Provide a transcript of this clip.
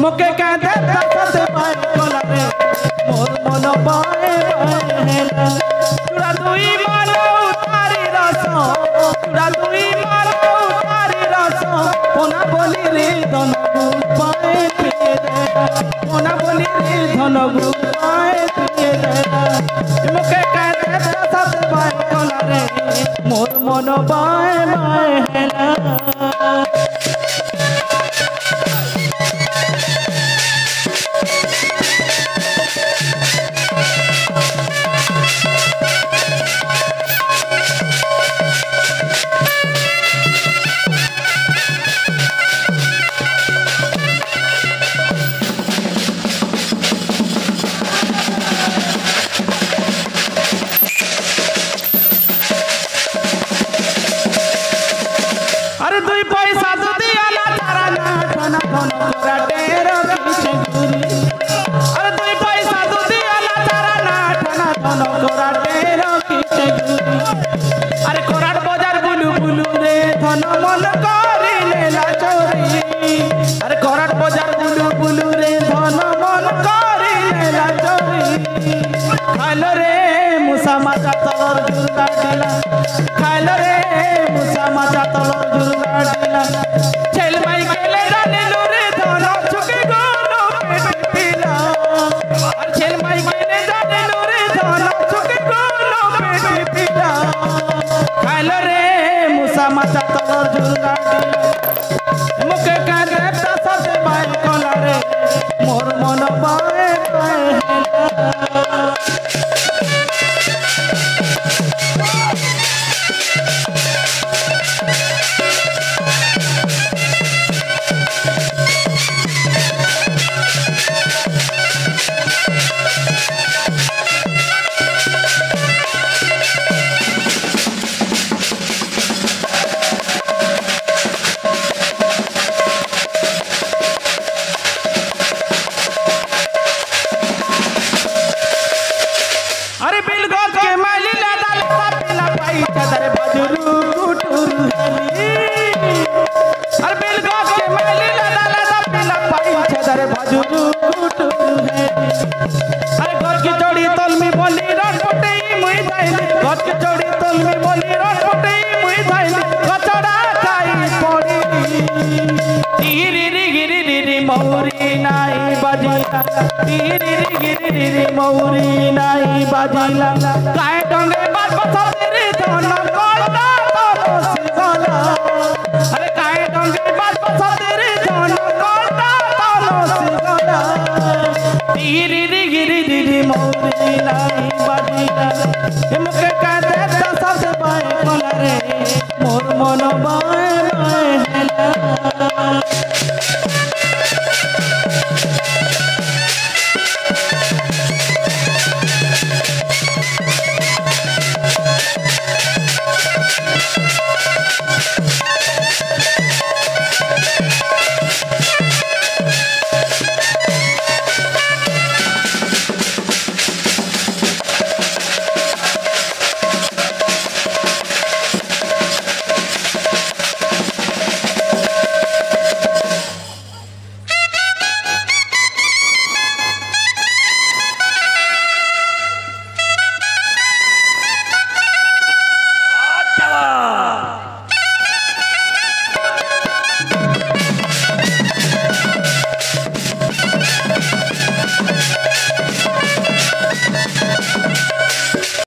मुके कहते दस बाय कोला रे मोर मन बाए बाए हेला चूड़ा दुई मालो उतारी रस चूड़ा दुई मालो उतारी रस कोना बोली रे धन पाए पिए दे कोना बोली रे धन पाए पिए दे मुके कहते दस बाय कोला रे मोर मन बाए बाए हेला अरे दुई पैसा दो दिया ना तारा ना धन धन तोरा डेरो पीछे घूरी अरे दुई पैसा दो दिया ना तारा ना धन धन तोरा डेरो पीछे घूरी अरे कोराट बाजार बुलू बुलू रे धन मन करी लेला चोरी अरे कोराट बाजार बुलू बुलू रे धन मन करी लेला चोरी खालो रे मुसा माचा तलर जुरगा दिला खालो रे मुसा माचा तलर जुरगा दिला छेल माई गेले रानी लुरे धन चुके गोनो पेट पिला और छेल माई गेले रानी लुरे धन चुके गोनो पेट पिला खालो रे मुसा माचा तलर जुरगा दिला मुके कांदे दस बाय कोला रे मोर मन बाए बाए हेला अरे बिल गोद के माली लादा लादा पिला पाई चदर बजरू कुटुर अरे बिल गोद के माली लादा लादा पिला पाई चदर बजरू कुटुर अरे गोद की चोड़ी तल में बोली रट पटे मुई जाइली गोद की चोड़ी तल में बोली रट पटे मुई जाइली कचड़ा खाई पड़ी टीरी री गिरी री मौरी नाई बजिला टीरी री गिरी री मौरी नाई बजिला काय डंगे बात बसते रे धन कोला तो सिगला अरे काय डंगे बात बसते रे धन कोला तो सिगला टीरी री गिरी री मौरी नाई बजिला मुके कहते दस बाय कोला रे मोर मन बा